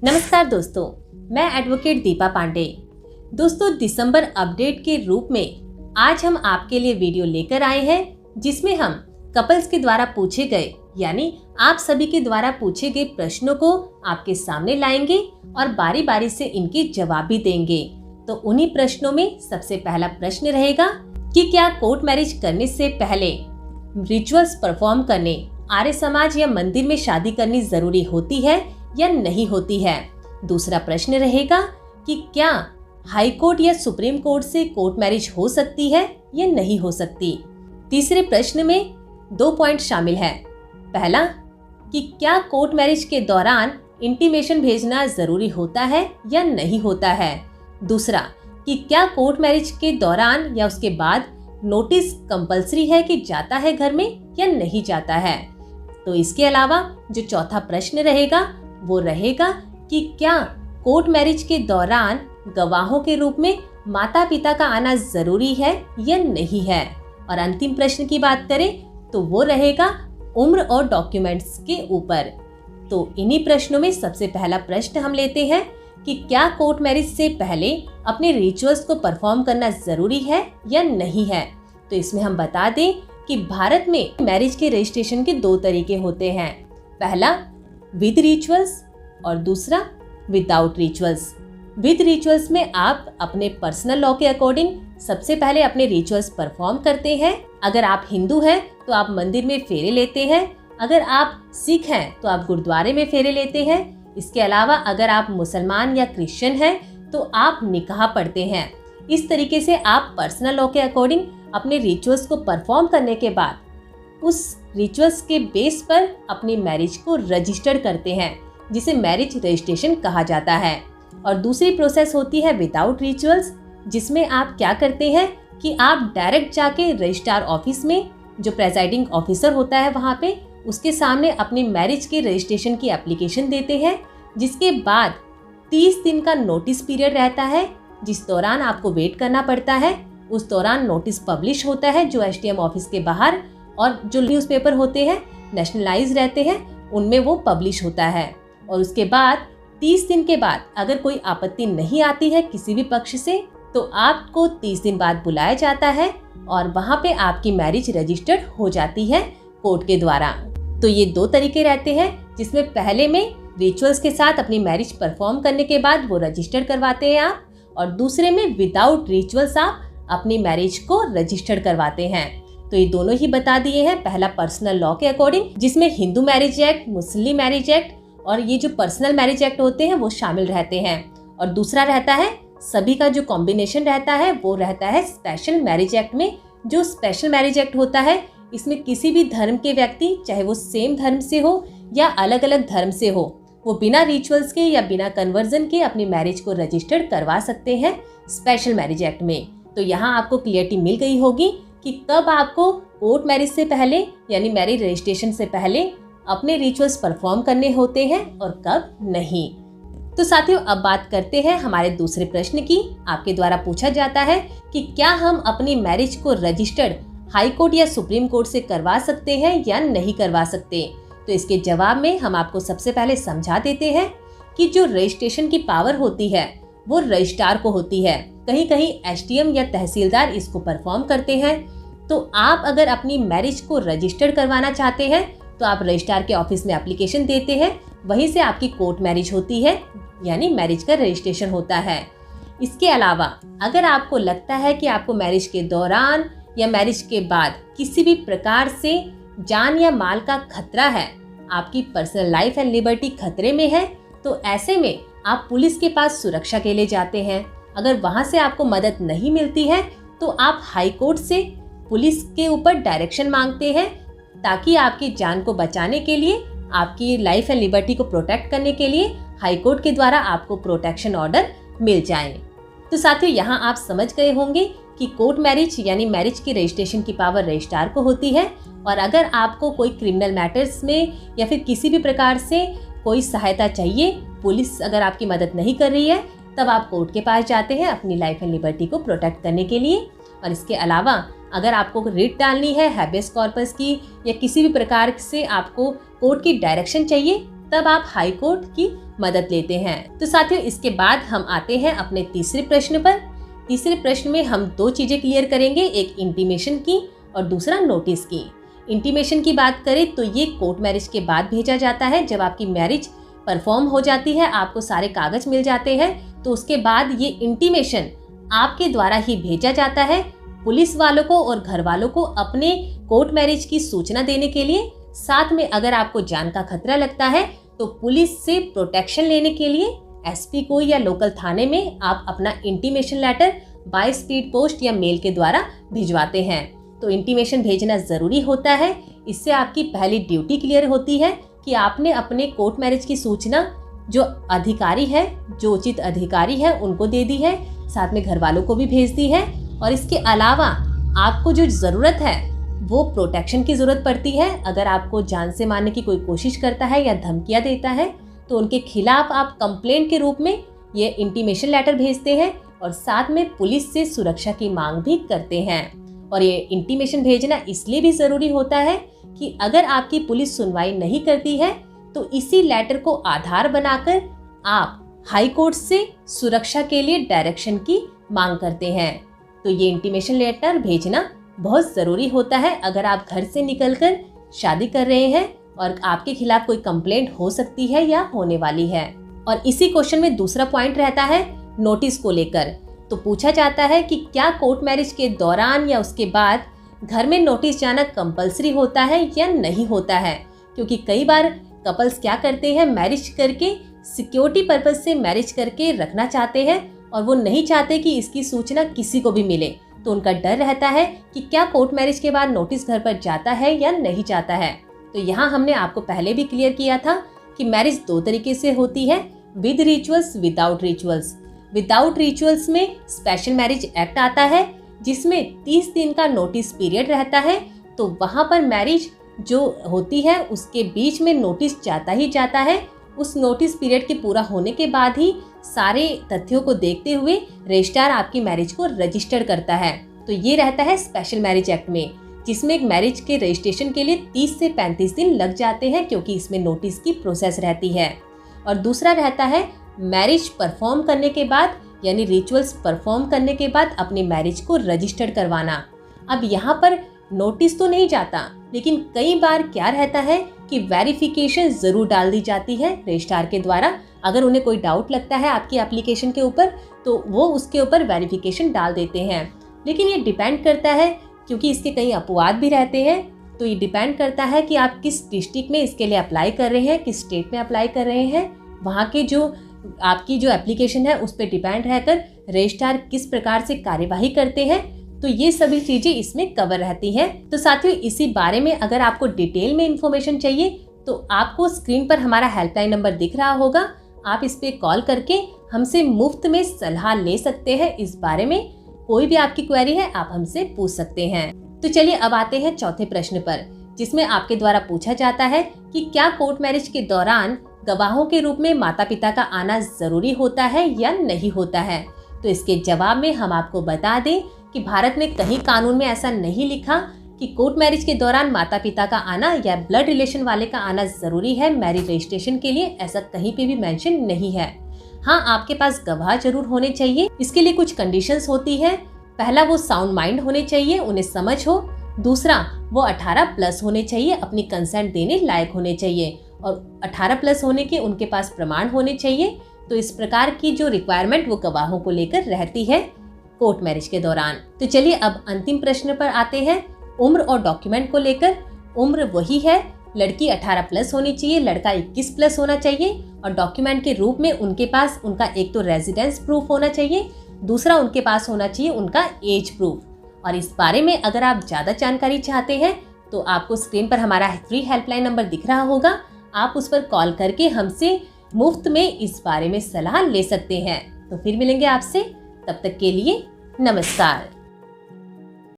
नमस्कार दोस्तों, मैं एडवोकेट दीपा पांडे। दोस्तों, दिसंबर अपडेट के रूप में आज हम आपके लिए वीडियो लेकर आए हैं जिसमें हम कपल्स के द्वारा पूछे गए यानी आप सभी के द्वारा पूछे गए प्रश्नों को आपके सामने लाएंगे और बारी बारी से इनके जवाब भी देंगे। तो उन्हीं प्रश्नों में सबसे पहला प्रश्न रहेगा कि क्या कोर्ट मैरिज करने से पहले रिचुअल्स परफॉर्म करने आर्य समाज या मंदिर में शादी करनी जरूरी होती है या नहीं होती है। दूसरा प्रश्न रहेगा कि क्या हाई कोर्ट या सुप्रीम कोर्ट से कोर्ट मैरिज हो सकती है या नहीं हो सकती। तीसरे प्रश्न में 2 पॉइंट शामिल है। पहला कि क्या कोर्ट मैरिज के दौरान इंटीमेशन भेजना जरूरी होता है या नहीं होता है। दूसरा कि क्या कोर्ट मैरिज के दौरान या उसके बाद नोटिस कंपलसरी है कि जाता है घर में या नहीं जाता है। तो इसके अलावा जो चौथा प्रश्न रहेगा वो रहेगा कि क्या कोर्ट मैरिज के दौरान गवाहों के रूप में माता पिता का आना जरूरी है या नहीं है। और अंतिम प्रश्न की बात करें तो वो रहेगा उम्र और डॉक्यूमेंट्स के ऊपर। तो इन्हीं प्रश्नों में सबसे पहला प्रश्न हम लेते हैं कि क्या कोर्ट मैरिज से पहले अपने रिचुअल्स को परफॉर्म करना जरूरी है या नहीं है। तो इसमें हम बता दें कि भारत में मैरिज के रजिस्ट्रेशन के 2 तरीके होते हैं। पहला विद रिचुअल्स और दूसरा विदाउट रिचुअल्स। विद रिचुअल्स में आप अपने पर्सनल लॉ के अकॉर्डिंग सबसे पहले अपने रिचुअल्स परफॉर्म करते हैं। अगर आप हिंदू हैं तो आप मंदिर में फेरे लेते हैं। अगर आप सिख हैं तो आप गुरुद्वारे में फेरे लेते हैं। इसके अलावा अगर आप मुसलमान या क्रिश्चियन हैं तो आप निकाह पढ़ते हैं। इस तरीके से आप पर्सनल लॉ के अकॉर्डिंग अपने रिचुअल्स को परफॉर्म करने के बाद उस रिचुअल्स के बेस पर अपनी मैरिज को रजिस्टर करते हैं, जिसे मैरिज रजिस्ट्रेशन कहा जाता है। और दूसरी प्रोसेस होती है विदाउट रिचुअल्स, जिसमें आप क्या करते हैं कि आप डायरेक्ट जाके रजिस्ट्रार ऑफिस में जो प्रेसाइडिंग ऑफिसर होता है वहाँ पे उसके सामने अपनी मैरिज के रजिस्ट्रेशन की एप्लीकेशन देते हैं, जिसके बाद 30 दिन का नोटिस पीरियड रहता है जिस दौरान आपको वेट करना पड़ता है। उस दौरान नोटिस पब्लिश होता है जो एसडीएम ऑफिस के बाहर, और जो न्यूज़पेपर होते हैं नेशनलाइज रहते हैं उनमें वो पब्लिश होता है। और उसके बाद 30 दिन के बाद अगर कोई आपत्ति नहीं आती है किसी भी पक्ष से तो आपको 30 दिन बाद बुलाया जाता है और वहाँ पे आपकी मैरिज रजिस्टर्ड हो जाती है कोर्ट के द्वारा। तो ये 2 तरीके रहते हैं, जिसमें पहले में रिचुअल्स के साथ अपनी मैरिज परफॉर्म करने के बाद वो रजिस्टर करवाते हैं आप, और दूसरे में विदाउट रिचुअल्स आप अपनी मैरिज को रजिस्टर्ड करवाते हैं। तो ये दोनों ही बता दिए हैं। पहला पर्सनल लॉ के अकॉर्डिंग, जिसमें हिंदू मैरिज एक्ट, मुस्लिम मैरिज एक्ट और ये जो पर्सनल मैरिज एक्ट होते हैं वो शामिल रहते हैं। और दूसरा रहता है सभी का जो कॉम्बिनेशन रहता है वो रहता है स्पेशल मैरिज एक्ट में। जो स्पेशल मैरिज एक्ट होता है इसमें किसी भी धर्म के व्यक्ति, चाहे वो सेम धर्म से हो या अलग अलग धर्म से हो, वो बिना रिचुअल्स के या बिना कन्वर्जन के अपनी मैरिज को रजिस्टर्ड करवा सकते हैं स्पेशल मैरिज एक्ट में। तो यहाँ आपको क्लियरिटी मिल गई होगी कि कब आपको कोर्ट मैरिज से पहले यानी मैरिज रजिस्ट्रेशन से पहले अपने रिचुअल्स परफॉर्म करने होते हैं और कब नहीं। तो साथियों, अब बात करते हैं हमारे दूसरे प्रश्न की। आपके द्वारा पूछा जाता है कि क्या हम अपनी मैरिज को रजिस्टर्ड हाई कोर्ट या सुप्रीम कोर्ट से करवा सकते हैं या नहीं करवा सकते। तो इसके जवाब में हम आपको सबसे पहले समझा देते हैं कि जो रजिस्ट्रेशन की पावर होती है वो रजिस्ट्रार को होती है। कहीं कहीं एसडीएम या तहसीलदार इसको परफॉर्म करते हैं। तो आप अगर अपनी मैरिज को रजिस्टर्ड करवाना चाहते हैं तो आप रजिस्ट्रार के ऑफिस में एप्लीकेशन देते हैं, वहीं से आपकी कोर्ट मैरिज होती है यानी मैरिज का रजिस्ट्रेशन होता है। इसके अलावा अगर आपको लगता है कि आपको मैरिज के दौरान या मैरिज के बाद किसी भी प्रकार से जान या माल का खतरा है, आपकी पर्सनल लाइफ एंड लिबर्टी खतरे में है, तो ऐसे में आप पुलिस के पास सुरक्षा के लिए जाते हैं। अगर वहां से आपको मदद नहीं मिलती है तो आप हाई कोर्ट से पुलिस के ऊपर डायरेक्शन मांगते हैं, ताकि आपकी जान को बचाने के लिए, आपकी लाइफ एंड लिबर्टी को प्रोटेक्ट करने के लिए हाई कोर्ट के द्वारा आपको प्रोटेक्शन ऑर्डर मिल जाए। तो साथियों, यहाँ आप समझ गए होंगे कि कोर्ट मैरिज यानी मैरिज की रजिस्ट्रेशन की पावर रजिस्ट्रार को होती है। और अगर आपको कोई क्रिमिनल मैटर्स में या फिर किसी भी प्रकार से कोई सहायता चाहिए, पुलिस अगर आपकी मदद नहीं कर रही है, तब आप कोर्ट के पास जाते हैं अपनी लाइफ एंड लिबर्टी को प्रोटेक्ट करने के लिए। और इसके अलावा अगर आपको रिट डालनी है हैबेस कॉर्पस की या किसी भी प्रकार से आपको कोर्ट की डायरेक्शन चाहिए, तब आप हाई कोर्ट की मदद लेते हैं। तो साथियों, इसके बाद हम आते हैं अपने तीसरे प्रश्न पर। तीसरे प्रश्न में हम दो चीजें क्लियर करेंगे, एक इंटीमेशन की और दूसरा नोटिस की। इंटीमेशन की बात करें तो ये कोर्ट मैरिज के बाद भेजा जाता है। जब आपकी मैरिज परफॉर्म हो जाती है, आपको सारे कागज मिल जाते हैं, तो उसके बाद ये इंटीमेशन आपके द्वारा ही भेजा जाता है पुलिस वालों को और घर वालों को अपने कोर्ट मैरिज की सूचना देने के लिए। साथ में अगर आपको जान का खतरा लगता है तो पुलिस से प्रोटेक्शन लेने के लिए एसपी को या लोकल थाने में आप अपना intimation letter by speed post या मेल के द्वारा भिजवाते हैं। तो इंटीमेशन भेजना जरूरी होता है। इससे आपकी पहली ड्यूटी क्लियर होती है कि आपने अपने कोर्ट मैरिज की सूचना जो अधिकारी है, जो उचित अधिकारी है, उनको दे दी है, साथ में घर वालों को भी भेज दी है। और इसके अलावा आपको जो जरूरत है वो प्रोटेक्शन की जरूरत पड़ती है। अगर आपको जान से मारने की कोई कोशिश करता है या धमकियां देता है तो उनके खिलाफ आप कंप्लेंट के रूप में ये इंटीमेशन लेटर भेजते हैं और साथ में पुलिस से सुरक्षा की मांग भी करते हैं। और ये इंटीमेशन भेजना इसलिए भी जरूरी होता है कि अगर आपकी पुलिस सुनवाई नहीं करती है तो इसी लेटर को आधार बनाकर आप हाई कोर्ट से सुरक्षा के लिए डायरेक्शन की मांग करते हैं। तो ये इंटीमेशन लेटर भेजना बहुत जरूरी होता है। अगर आप घर से निकलकर शादी कर रहे हैं और आपके खिलाफ कोई कंप्लेंट हो सकती है या होने वाली है। और इसी क्वेश्चन में दूसरा पॉइंट रहता है नोटिस को लेकर। तो पूछा जाता है कि क्या कोर्ट मैरिज के दौरान या उसके बाद घर में नोटिस जाना कंपलसरी होता है या नहीं होता है। क्योंकि कई बार कपल्स क्या करते हैं, मैरिज करके सिक्योरिटी पर्पज से मैरिज करके रखना चाहते हैं और वो नहीं चाहते कि इसकी सूचना किसी को भी मिले। तो उनका डर रहता है कि क्या कोर्ट मैरिज के बाद नोटिस घर पर जाता है या नहीं जाता है। तो यहाँ हमने आपको पहले भी क्लियर किया था कि मैरिज दो तरीके से होती है, with rituals, without rituals. Without rituals में स्पेशल मैरिज एक्ट आता है जिसमें 30 दिन का नोटिस पीरियड रहता है। तो वहाँ पर मैरिज जो होती है उसके बीच में नोटिस जाता ही जाता है। उस नोटिस पीरियड के पूरा होने के बाद ही सारे तथ्यों को देखते हुए रजिस्ट्रार आपकी मैरिज को रजिस्टर करता है। तो ये रहता है स्पेशल मैरिज एक्ट में, जिसमें एक मैरिज के रजिस्ट्रेशन के लिए 30 से 35 दिन लग जाते हैं क्योंकि इसमें नोटिस की प्रोसेस रहती है। और दूसरा रहता है मैरिज परफॉर्म करने के बाद, यानी रिचुअल्स परफॉर्म करने के बाद अपनी मैरिज को रजिस्टर करवाना। अब यहाँ पर नोटिस तो नहीं जाता, लेकिन कई बार क्या रहता है कि वेरिफिकेशन जरूर डाल दी जाती है रजिस्ट्रार के द्वारा। अगर उन्हें कोई डाउट लगता है आपकी एप्लीकेशन के ऊपर तो वो उसके ऊपर वेरिफिकेशन डाल देते हैं। लेकिन ये डिपेंड करता है, क्योंकि इसके कई अपवाद भी रहते हैं, तो ये डिपेंड करता है कि आप किस डिस्ट्रिक्ट में इसके लिए अप्लाई कर रहे हैं, किस स्टेट में अप्लाई कर रहे हैं। वहाँ के जो आपकी जो एप्लीकेशन है उस पर डिपेंड रहकर रजिस्ट्रार किस प्रकार से कार्यवाही करते हैं। तो ये सभी चीजें इसमें कवर रहती हैं। तो साथियों, इसी बारे में अगर आपको डिटेल में इंफॉर्मेशन चाहिए तो आपको स्क्रीन पर हमारा हेल्पलाइन नंबर दिख रहा होगा। आप इस पे कॉल करके हमसे मुफ्त में सलाह ले सकते हैं। इस बारे में कोई भी आपकी क्वेरी है आप हमसे पूछ सकते हैं। तो चलिए अब आते हैं चौथे प्रश्न पर, जिसमें आपके द्वारा पूछा जाता है कि क्या कोर्ट मैरिज के दौरान गवाहों के रूप में माता पिता का आना जरूरी होता है या नहीं होता है। तो इसके जवाब में हम आपको बता दें कि भारत में कहीं कानून में ऐसा नहीं लिखा कि कोर्ट मैरिज के दौरान माता पिता का आना या ब्लड रिलेशन वाले का आना जरूरी है मैरिज रजिस्ट्रेशन के लिए। ऐसा कहीं पे भी मेंशन नहीं है। हाँ, आपके पास गवाह जरूर होने चाहिए। इसके लिए कुछ कंडीशंस होती है। पहला, वो साउंड माइंड होने चाहिए, उन्हें समझ हो। दूसरा, वो 18+ होने चाहिए, अपनी कंसेंट देने लायक होने चाहिए और 18+ होने के उनके पास प्रमाण होने चाहिए। तो इस प्रकार की जो रिक्वायरमेंट वो गवाहों को लेकर रहती है कोर्ट मैरिज के दौरान। तो चलिए अब अंतिम प्रश्न पर आते हैं, उम्र और डॉक्यूमेंट को लेकर। उम्र वही है, लड़की 18+ होनी चाहिए, लड़का 21+ होना चाहिए। और डॉक्यूमेंट के रूप में उनके पास उनका एक तो रेजिडेंस प्रूफ होना चाहिए, दूसरा उनके पास होना चाहिए उनका एज प्रूफ। और इस बारे में अगर आप ज़्यादा जानकारी चाहते हैं तो आपको स्क्रीन पर हमारा फ्री हेल्पलाइन नंबर दिख रहा होगा। आप उस पर कॉल करके हमसे मुफ्त में इस बारे में सलाह ले सकते हैं। तो फिर मिलेंगे आपसे, तब तक के लिए नमस्कार।